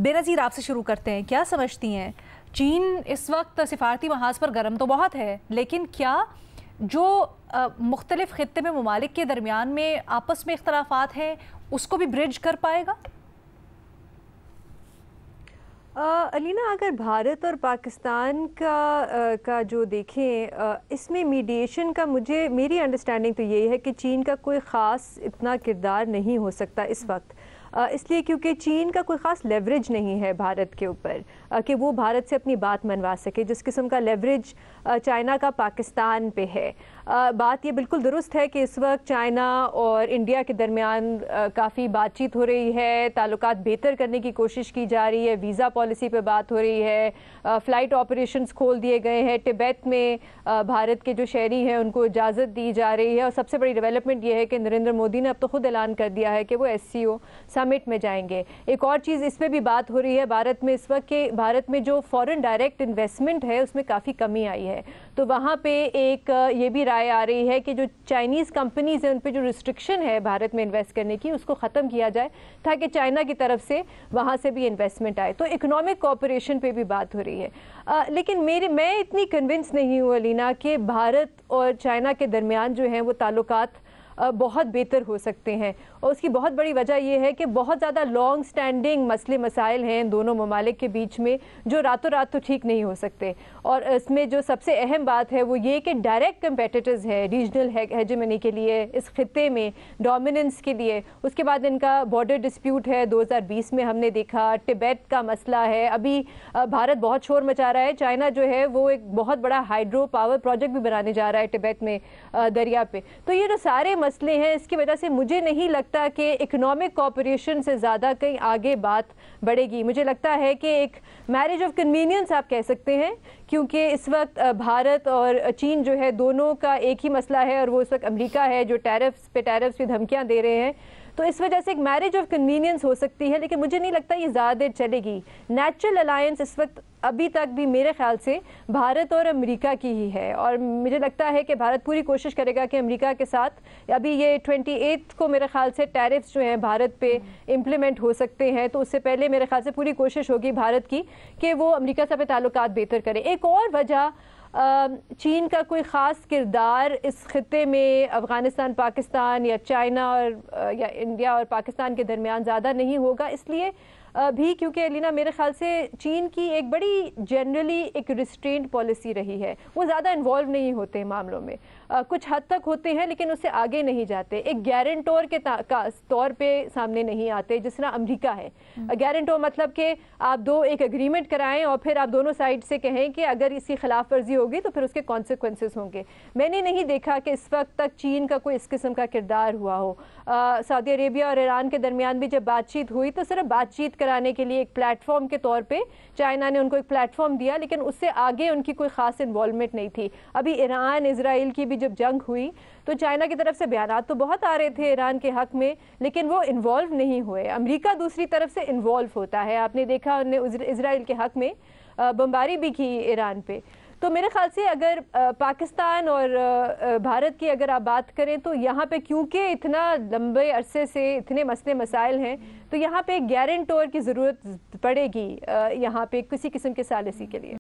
بےنظیر آپ سے شروع کرتے ہیں. کیا سمجھتی ہیں چین اس وقت سفارتی محاذ پر گرم تو بہت ہے، لیکن کیا جو مختلف خطے میں ممالک کے درمیان میں آپس میں اختلافات ہیں اس کو بھی برج کر پائے گا؟ علینا، اگر بھارت اور پاکستان کا جو دیکھیں، اس میں میڈیشن کا میری انڈرسٹینڈنگ تو یہی ہے کہ چین کا کوئی خاص اتنا کردار نہیں ہو سکتا اس وقت، اس لیے کیونکہ چین کا کوئی خاص لیوریج نہیں ہے بھارت کے اوپر کہ وہ بھارت سے اپنی بات منوا سکے. جس قسم کا لیوریج چائنا کا پاکستان پہ ہے. بات یہ بالکل درست ہے کہ اس وقت چائنا اور انڈیا کے درمیان کافی بات چیت ہو رہی ہے، تعلقات بہتر کرنے کی کوشش کی جا رہی ہے، ویزا پالیسی پہ بات ہو رہی ہے، فلائٹ آپریشنز کھول دیے گئے ہیں، ٹبیت میں بھارت کے جو شہری ہیں ان کو اجازت دی جا رہی ہے. اور سب سے بڑی ڈیولپمنٹ یہ ہے کہ نریندر مودی نے اب تو خود اعلان کر دیا ہے کہ وہ SCO سمٹ میں جائیں گے. ایک اور چیز اس پہ بھی بات ہو رہی ہے بھارت میں اس وقت کہ بھارت میں جو فورن ڈائریکٹ انویسٹمنٹ ہے اس میں کافی کمی آئی ہے. تو وہاں پہ ایک یہ بھی رائے آ رہی ہے کہ جو چائنیز کمپنیز ہیں ان پہ جو ریسٹرکشن ہے بھارت میں انویسٹ کرنے کی اس کو ختم کیا جائے تاکہ چائنا کی طرف سے وہاں سے بھی انویسٹمنٹ آئے. تو اکنامک کوآپریشن پہ بھی بات ہو رہی ہے. لیکن میں اتنی کنونس نہیں ہوں علینا کہ بھارت اور چائنا کے درمیان جو ہیں وہ تعلقات بہت بہتر ہو سکتے ہیں. اور اس کی بہت بڑی وجہ یہ ہے کہ بہت زیادہ لانگ سٹینڈنگ مسئلے مسائل ہیں دونوں ممالک کے بیچ میں جو راتوں رات تو ٹھیک نہیں ہو سکتے. اور اس میں جو سب سے اہم بات ہے وہ یہ کہ ڈائریکٹ کمپیٹیٹرز ہے ریجنل ہیجمنی کے لیے، اس خطے میں ڈومیننس کے لیے. اس کے بعد ان کا بارڈر ڈسپیوٹ ہے 2020 میں ہم نے دیکھا، ٹبیٹ کا مسئلہ ہے. ابھی بھارت بہت شور مچا رہا ہے، چائنا جو ہے وہ ایک بہت بڑا ہائیڈرو پاور پروجیکٹ بھی بنانے جا رہا ہے ٹبیٹ میں دریا پہ. تو یہ جو سارے مسئلے ہیں اس کی وجہ سے مجھے نہیں لگتا کہ اکنامک کوآپریشن سے زیادہ کہیں آگے بات بڑھے گی. مجھے لگتا ہے کہ ایک میرج آف کنوینئنس آپ کہہ سکتے ہیں، کیونکہ اس وقت بھارت اور چین جو ہے دونوں کا ایک ہی مسئلہ ہے اور وہ اس وقت امریکہ ہے جو ٹیرفز پہ دھمکیاں دے رہے ہیں. تو اس وجہ سے ایک میرج آف کنوینئنس ہو سکتی ہے، لیکن مجھے نہیں لگتا یہ زیادہ دیر چلے گی. نیچرل الائنس اس وقت ابھی تک بھی میرے خیال سے بھارت اور امریکہ کی ہی ہے، اور مجھے لگتا ہے کہ بھارت پوری کوشش کرے گا کہ امریکہ کے ساتھ ابھی یہ 28 کو میرے خیال سے ٹیرفز جو ہیں بھارت پہ امپلیمنٹ ہو سکتے ہیں. تو اس سے پہلے میرے خیال سے پوری کوشش ہوگی بھارت کی کہ وہ امریکہ سے اپنے تعلقات بہتر کرے. ایک اور وجہ چین کا کوئی خاص کردار اس خطے میں افغانستان پاکستان یا چائنا اور یا انڈیا اور پاکستان کے درمیان زیادہ نہیں ہوگا، اس لیے بھی کیونکہ علینا میرے خیال سے چین کی ایک بڑی جنرلی ایک ریسٹرینڈ پالیسی رہی ہے. وہ زیادہ انوالو نہیں ہوتے معاملوں میں، کچھ حد تک ہوتے ہیں لیکن اس سے آگے نہیں جاتے. ایک گارنٹور کے طور پہ سامنے نہیں آتے جس طرح امریکہ ہے. گارنٹور مطلب کہ آپ ایک اگریمنٹ کرائیں اور پھر آپ دونوں سائڈ سے کہیں کہ اگر اس کی خلاف ورزی ہوگی تو پھر اس کے کانسیکوینسز ہوں گے. میں نے نہیں دیکھا کہ اس وقت تک چین کا کوئی اس قسم کا کردار ہوا ہو. سعودی عربیہ اور ایران کے درمیان بھی جب بات چیت ہوئی تو صرف بات چیت کرانے کے لیے ایک پلیٹ فارم کے طور پہ چائنا نے ان کو ایک پلیٹ فارم دیا، لیکن اس سے آگے ان کی کوئی خاص انوالومنٹ نہیں تھی. ابھی ایران اسرائیل کی بھی جب جنگ ہوئی تو چائنا کی طرف سے بیانات تو بہت آ رہے تھے ایران کے حق میں، لیکن وہ انوالو نہیں ہوئے. امریکہ دوسری طرف سے انوالو ہوتا ہے، آپ نے دیکھا انہوں نے اسرائیل کے حق میں بمباری بھی کی ایران پہ. تو میرے خیال سے اگر پاکستان اور بھارت کی اگر آپ بات کریں تو یہاں پہ کیونکہ اتنا لمبے عرصے سے اتنے مسئلے مسائل ہیں تو یہاں پہ ایک گارنٹور کی ضرورت پڑے گی یہاں پہ کسی قسم کے ثالثی کے لیے.